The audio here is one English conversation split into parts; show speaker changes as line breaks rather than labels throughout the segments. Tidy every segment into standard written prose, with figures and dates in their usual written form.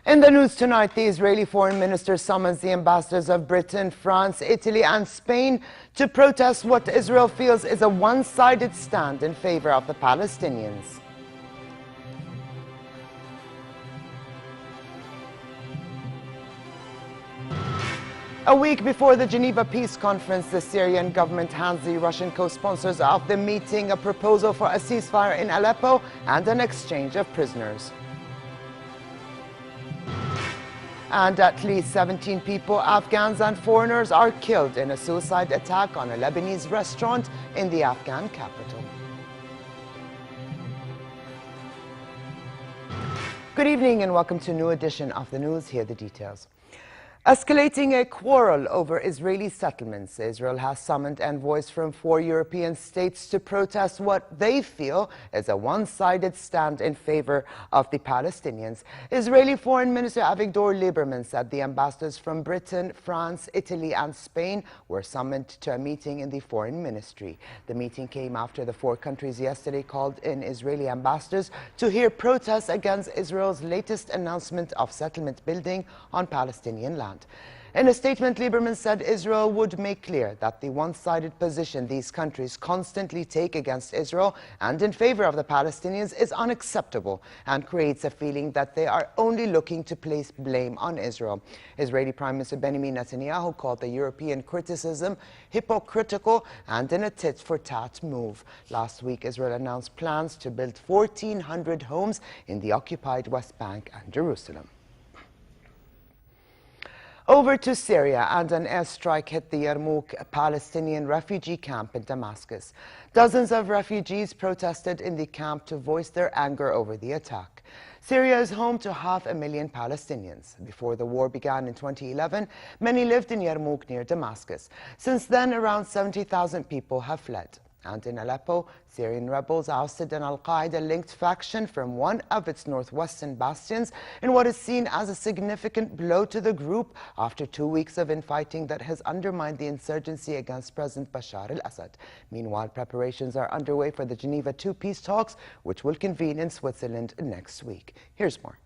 In the news tonight, the Israeli foreign minister summons the ambassadors of Britain, France, Italy and Spain to protest what Israel feels is a one-sided stand in favor of the Palestinians. A week before the Geneva Peace Conference, the Syrian government hands the Russian co-sponsors of the meeting a proposal for a ceasefire in Aleppo and an exchange of prisoners. And at least 17 people, Afghans and foreigners, are killed in a suicide attack on a Lebanese restaurant in the Afghan capital. Good evening and welcome to a new edition of the news. Here are the details. Escalating a quarrel over Israeli settlements, Israel has summoned envoys from 4 European states to protest what they feel is a one-sided stand in favor of the Palestinians. Israeli Foreign Minister Avigdor Lieberman said the ambassadors from Britain, France, Italy and Spain were summoned to a meeting in the Foreign Ministry. The meeting came after the 4 countries yesterday called in Israeli ambassadors to hear protests against Israel's latest announcement of settlement building on Palestinian land. In a statement, Lieberman said Israel would make clear that the one-sided position these countries constantly take against Israel and in favor of the Palestinians is unacceptable and creates a feeling that they are only looking to place blame on Israel. Israeli Prime Minister Benjamin Netanyahu called the European criticism hypocritical and in a tit-for-tat move. Last week, Israel announced plans to build 1,400 homes in the occupied West Bank and Jerusalem. Over to Syria, and an airstrike hit the Yarmouk Palestinian refugee camp in Damascus. Dozens of refugees protested in the camp to voice their anger over the attack. Syria is home to 500,000 Palestinians. Before the war began in 2011, many lived in Yarmouk near Damascus. Since then, around 70,000 people have fled. And in Aleppo, Syrian rebels ousted an al-Qaeda-linked faction from one of its northwestern bastions in what is seen as a significant blow to the group after 2 weeks of infighting that has undermined the insurgency against President Bashar al-Assad. Meanwhile, preparations are underway for the Geneva II peace talks, which will convene in Switzerland next week. Here's more.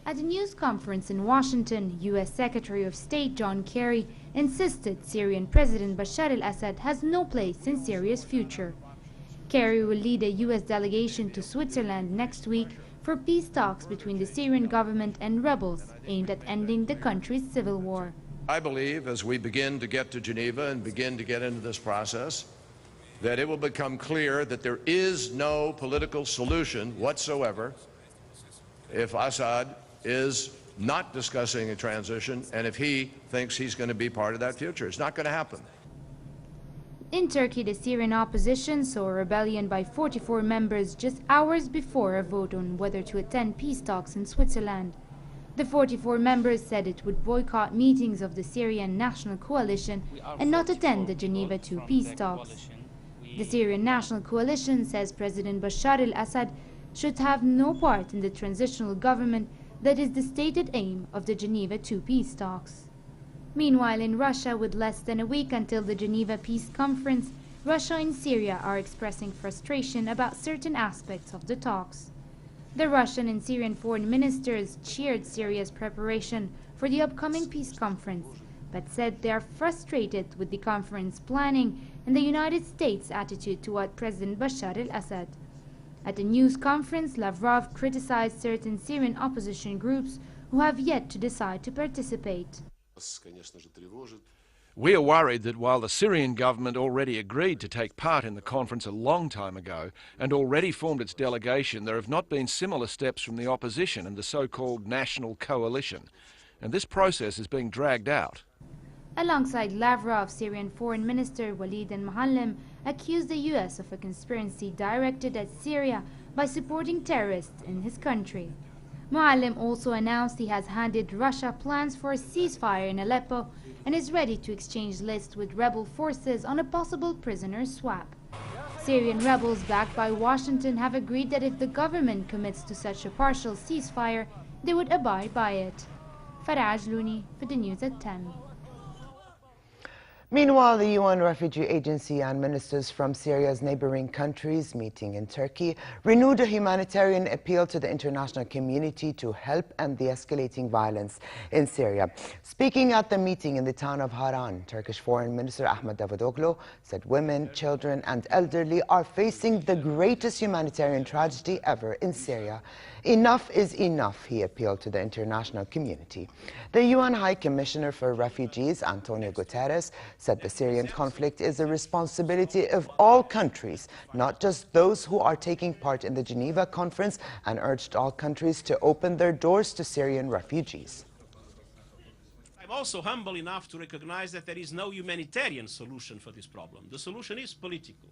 At a news conference in Washington, U.S. Secretary of State John Kerry insisted Syrian President Bashar al-Assad has no place in Syria's future. Kerry will lead a U.S. delegation to Switzerland next week for peace talks between the Syrian government and rebels aimed at ending the country's civil war.
I believe as we begin to get to Geneva and begin to get into this process, that it will become clear that there is no political solution whatsoever if Assad is not discussing a transition and if he thinks he's going to be part of that future. It's not going to happen.
In Turkey, the Syrian opposition saw a rebellion by 44 members just hours before a vote on whether to attend peace talks in Switzerland. The 44 members said it would boycott meetings of the Syrian National Coalition and not attend the Geneva II peace talks. The Syrian National Coalition says President Bashar al-Assad should have no part in the transitional government that is the stated aim of the Geneva II peace talks. Meanwhile, in Russia, with less than a week until the Geneva Peace Conference, Russia and Syria are expressing frustration about certain aspects of the talks. The Russian and Syrian foreign ministers cheered Syria's preparation for the upcoming peace conference, but said they are frustrated with the conference planning and the United States' attitude toward President Bashar al-Assad. At a news conference, Lavrov criticized certain Syrian opposition groups who have yet to decide to participate.
We are worried that while the Syrian government already agreed to take part in the conference a long time ago and already formed its delegation, there have not been similar steps from the opposition and the so-called national coalition, and this process is being dragged out.
Alongside Lavrov, Syrian Foreign Minister Walid al-Muallim accused the U.S. of a conspiracy directed at Syria by supporting terrorists in his country. Muallim also announced he has handed Russia plans for a ceasefire in Aleppo and is ready to exchange lists with rebel forces on a possible prisoner swap. Syrian rebels backed by Washington have agreed that if the government commits to such a partial ceasefire, they would abide by it. Faraj Looney for the news at 10.
Meanwhile, the UN Refugee Agency and ministers from Syria's neighboring countries meeting in Turkey renewed a humanitarian appeal to the international community to help end the escalating violence in Syria. Speaking at the meeting in the town of Haran, Turkish Foreign Minister Ahmed Davutoglu said women, children and elderly are facing the greatest humanitarian tragedy ever in Syria. Enough is enough, he appealed to the international community. The UN High Commissioner for Refugees, Antonio Guterres, said the Syrian conflict is the responsibility of all countries, not just those who are taking part in the Geneva Conference, and urged all countries to open their doors to Syrian refugees.
I'm also humble enough to recognize that there is no humanitarian solution for this problem. The solution is political.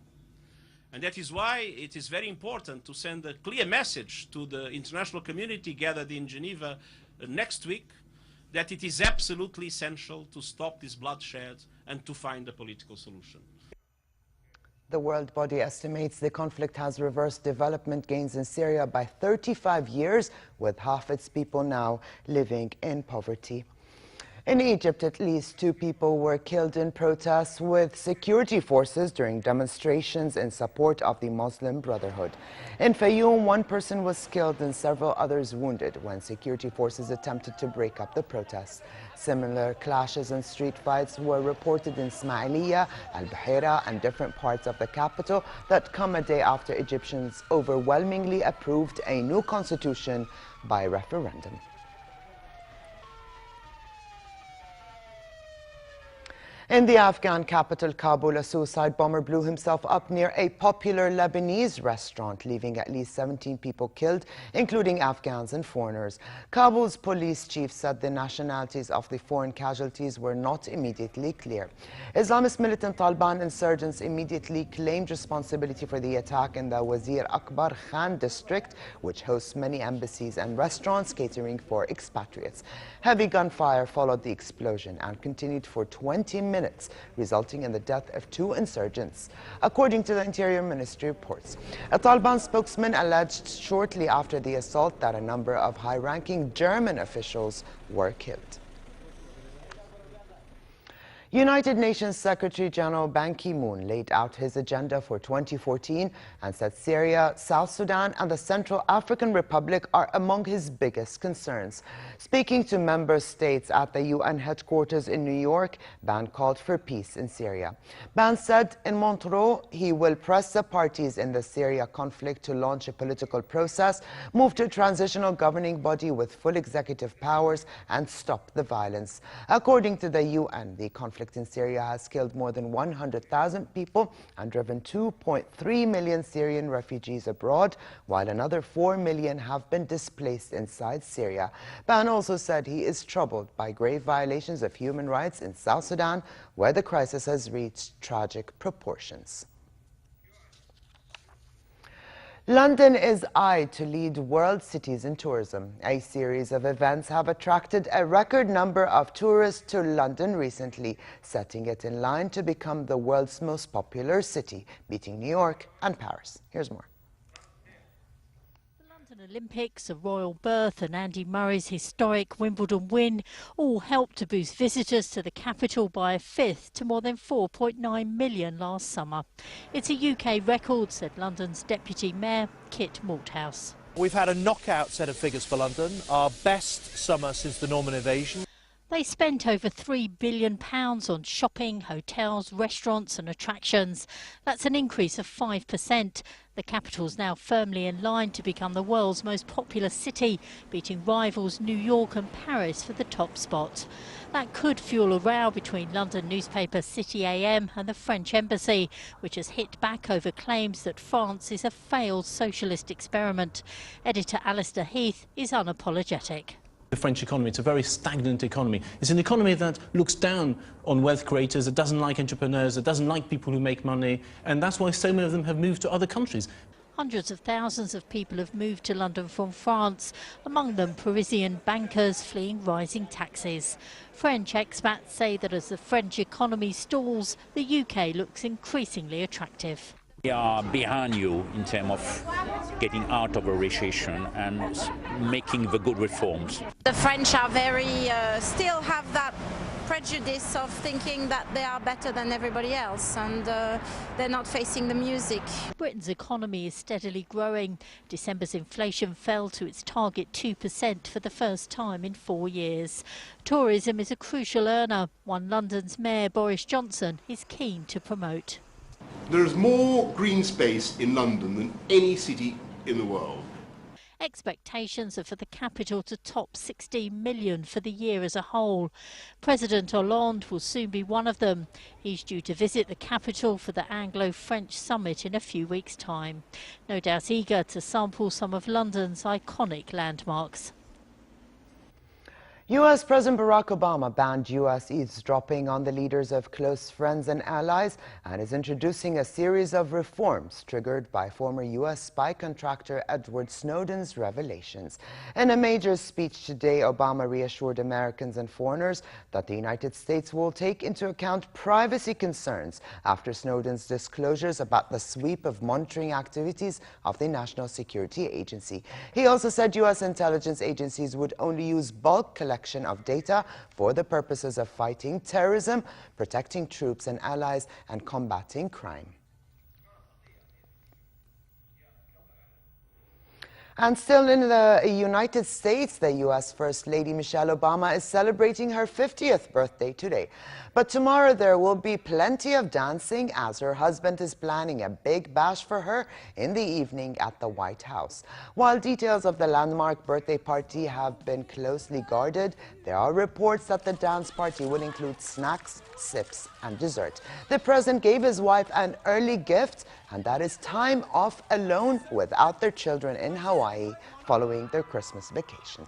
And that is why it is very important to send a clear message to the international community gathered in Geneva next week that it is absolutely essential to stop this bloodshed and to find a political solution.
The world body estimates the conflict has reversed development gains in Syria by 35 years, with half its people now living in poverty. In Egypt, at least 2 people were killed in protests with security forces during demonstrations in support of the Muslim Brotherhood. In Fayoum, 1 person was killed and several others wounded when security forces attempted to break up the protests. Similar clashes and street fights were reported in Ismailia, Al-Bahira, and different parts of the capital that come a day after Egyptians overwhelmingly approved a new constitution by referendum. In the Afghan capital, Kabul, a suicide bomber blew himself up near a popular Lebanese restaurant, leaving at least 17 people killed, including Afghans and foreigners. Kabul's police chief said the nationalities of the foreign casualties were not immediately clear. Islamist militant Taliban insurgents immediately claimed responsibility for the attack in the Wazir Akbar Khan district, which hosts many embassies and restaurants catering for expatriates. Heavy gunfire followed the explosion and continued for 20 minutes, resulting in the death of 2 insurgents, according to the Interior Ministry reports. A Taliban spokesman alleged shortly after the assault that a number of high-ranking German officials were killed. United Nations Secretary General Ban Ki-moon laid out his agenda for 2014 and said Syria, South Sudan and the Central African Republic are among his biggest concerns. Speaking to member states at the UN headquarters in New York, Ban called for peace in Syria. Ban said in Montreux he will press the parties in the Syria conflict to launch a political process, move to a transitional governing body with full executive powers, and stop the violence. According to the UN, the conflict in Syria has killed more than 100,000 people and driven 2.3 million Syrian refugees abroad, while another 4 million have been displaced inside Syria. Ban also said he is troubled by grave violations of human rights in South Sudan, where the crisis has reached tragic proportions. London is eyed to lead world cities in tourism. A series of events have attracted a record number of tourists to London recently, setting it in line to become the world's most popular city, beating New York and Paris. Here's more.
Olympics, a royal birth and Andy Murray's historic Wimbledon win all helped to boost visitors to the capital by a fifth to more than 4.9 million last summer. It's a UK record, said London's Deputy Mayor Kit Malthouse.
We've had a knockout set of figures for London, our best summer since the Norman invasion.
They spent over £3 billion on shopping, hotels, restaurants and attractions. That's an increase of 5%. The capital's now firmly in line to become the world's most popular city, beating rivals New York and Paris for the top spot. That could fuel a row between London newspaper City AM and the French embassy, which has hit back over claims that France is a failed socialist experiment. Editor ALLISTER HEATH is unapologetic.
The French economy, it's a very stagnant economy. It's an economy that looks down on wealth creators, it doesn't like entrepreneurs, it doesn't like people who make money, and that's why so many of them have moved to other countries.
Hundreds of thousands of people have moved to London from France, among them Parisian bankers fleeing rising taxes. French expats say that as the French economy stalls, the UK looks increasingly attractive.
We are behind you in terms of getting out of a recession and making the good reforms.
The French are very, still have that prejudice of thinking that they are better than everybody else, and they're not facing the music.
Britain's economy is steadily growing. December's inflation fell to its target 2% for the first time in 4 years. Tourism is a crucial earner, one London's Mayor Boris Johnson is keen to promote.
There is more green space in London than any city in the world.
Expectations are for the capital to top 16 million for the year as a whole. President Hollande will soon be one of them. He's due to visit the capital for the Anglo-French summit in a few weeks' time. No doubt eager to sample some of London's iconic landmarks.
U.S. President Barack Obama banned U.S. eavesdropping on the leaders of close friends and allies and is introducing a series of reforms triggered by former U.S. spy contractor Edward Snowden's revelations. In a major speech today, Obama reassured Americans and foreigners that the United States will take into account privacy concerns after Snowden's disclosures about the sweep of monitoring activities of the National Security Agency. He also said U.S. intelligence agencies would only use bulk collection of data for the purposes of fighting terrorism, protecting troops and allies, and combating crime. And still in the United States, the U.S. First Lady Michelle Obama is celebrating her 50th birthday today. But tomorrow there will be plenty of dancing as her husband is planning a big bash for her in the evening at the White House. While details of the landmark birthday party have been closely guarded, there are reports that the dance party will include snacks, sips, and dessert. The president gave his wife an early gift, and that is time off alone without their children in Hawaii following their Christmas vacation.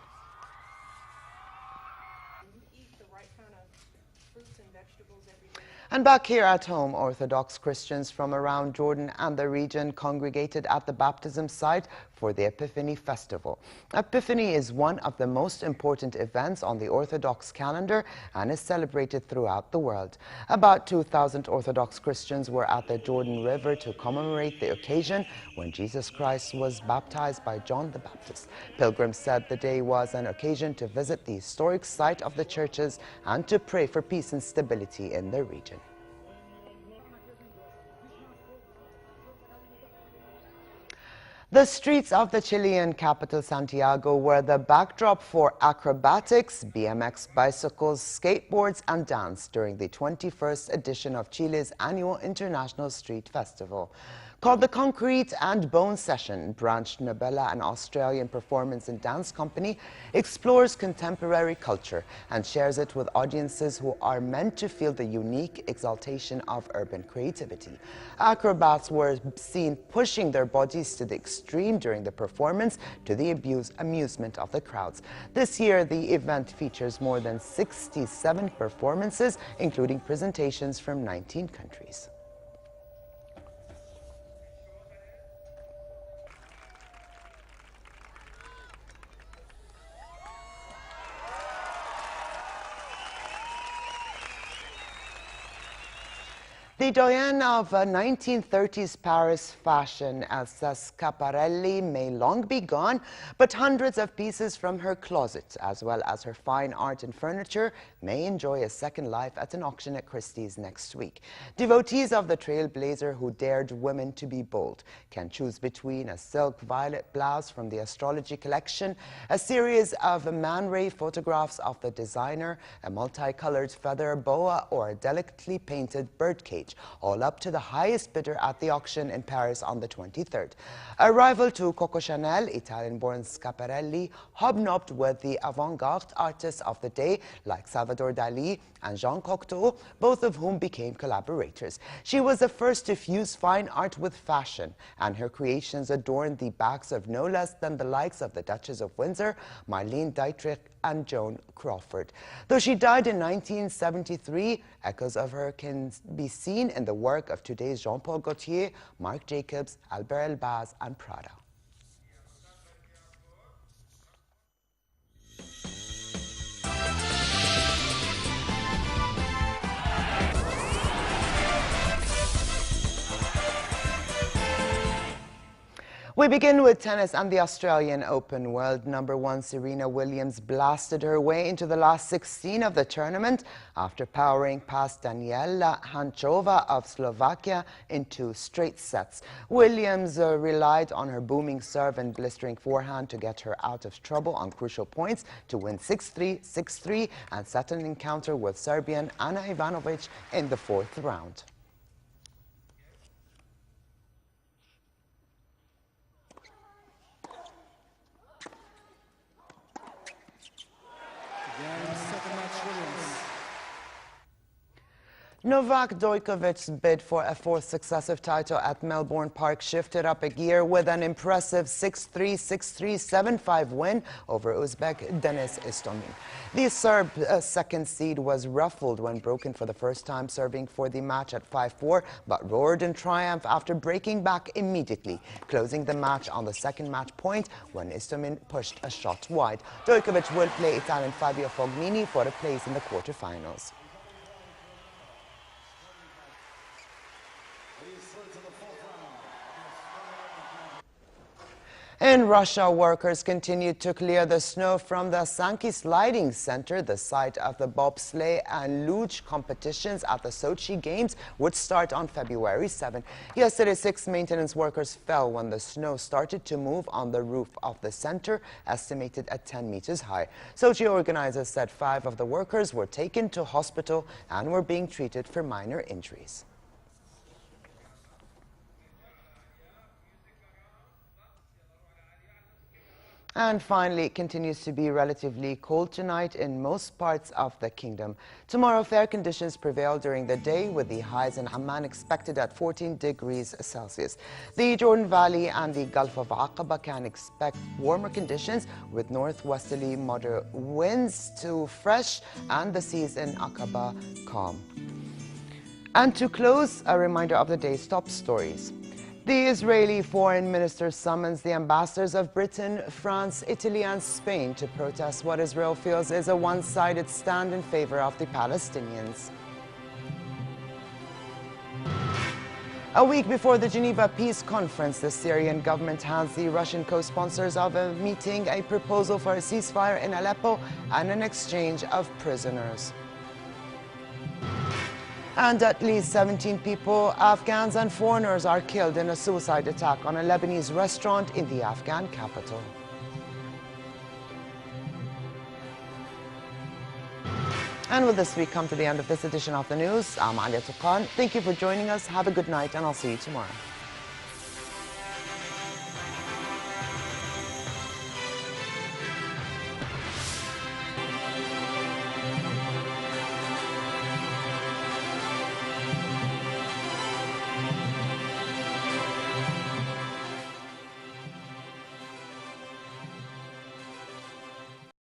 And back here at home, Orthodox Christians from around Jordan and the region congregated at the baptism site for the Epiphany Festival. Epiphany is one of the most important events on the Orthodox calendar and is celebrated throughout the world. About 2,000 Orthodox Christians were at the Jordan River to commemorate the occasion when Jesus Christ was baptized by John the Baptist. Pilgrims said the day was an occasion to visit the historic site of the churches and to pray for peace and stability in the region. The streets of the Chilean capital, Santiago, were the backdrop for acrobatics, BMX bicycles, skateboards, and dance during the 21st edition of Chile's annual International Street Festival. Called the Concrete and Bone Session, Branch Nobela, an Australian performance and dance company, explores contemporary culture and shares it with audiences who are meant to feel the unique exaltation of urban creativity. Acrobats were seen pushing their bodies to the extreme during the performance to the amusement of the crowds. This year, the event features more than 67 performances, including presentations from 19 countries. The doyen of 1930s Paris fashion, Elsa Schiaparelli, may long be gone, but hundreds of pieces from her closet, as well as her fine art and furniture, may enjoy a second life at an auction at Christie's next week. Devotees of the trailblazer who dared women to be bold can choose between a silk violet blouse from the astrology collection, a series of Man Ray photographs of the designer, a multicolored feather boa, or a delicately painted birdcage, all up to the highest bidder at the auction in Paris on the 23rd. A rival to Coco Chanel, Italian-born Schiaparelli hobnobbed with the avant-garde artists of the day like Salvador Dali and Jean Cocteau, both of whom became collaborators. She was the first to fuse fine art with fashion, and her creations adorned the backs of no less than the likes of the Duchess of Windsor, Marlene Dietrich, and Joan Crawford. Though she died in 1973, echoes of her can be seen in the work of today's Jean-Paul Gaultier, Marc Jacobs, Albert Elbaz, and Prada. We begin with tennis and the Australian Open. World number one Serena Williams blasted her way into the last 16 of the tournament after powering past Daniela Hanchova of Slovakia in 2 straight sets. Williams relied on her booming serve and blistering forehand to get her out of trouble on crucial points to win 6-3, 6-3 and set an encounter with Serbian Ana Ivanovic in the 4th round. Novak Djokovic's bid for a 4th successive title at Melbourne Park shifted up a gear with an impressive 6-3, 6-3, 7-5 win over Uzbek Denis Istomin. The Serb second seed was ruffled when broken for the first time, serving for the match at 5-4, but roared in triumph after breaking back immediately, closing the match on the second match point when Istomin pushed a shot wide. Djokovic will play Italian Fabio Fognini for a place in the quarterfinals. In Russia, workers continued to clear the snow from the Sanki Sliding Center, the site of the bobsleigh and luge competitions at the Sochi Games, which start on February 7. Yesterday, 6 maintenance workers fell when the snow started to move on the roof of the center, estimated at 10 meters high. Sochi organizers said 5 of the workers were taken to hospital and were being treated for minor injuries. And finally, it continues to be relatively cold tonight in most parts of the kingdom. Tomorrow, fair conditions prevail during the day, with the highs in Amman expected at 14 degrees Celsius. The Jordan Valley and the Gulf of Aqaba can expect warmer conditions with northwesterly moderate winds to fresh and the seas in Aqaba calm. And to close, a reminder of the day's top stories. The Israeli foreign minister summons the ambassadors of Britain, France, Italy and Spain to protest what Israel feels is a one-sided stand in favor of the Palestinians. A week before the Geneva Peace Conference, the Syrian government hands the Russian co-sponsors of a meeting a proposal for a ceasefire in Aleppo and an exchange of prisoners. And at least 17 people, Afghans and foreigners, are killed in a suicide attack on a Lebanese restaurant in the Afghan capital. And with this, we come to the end of this edition of the news. I'm Alia Tuqan. Thank you for joining us. Have a good night, and I'll see you tomorrow.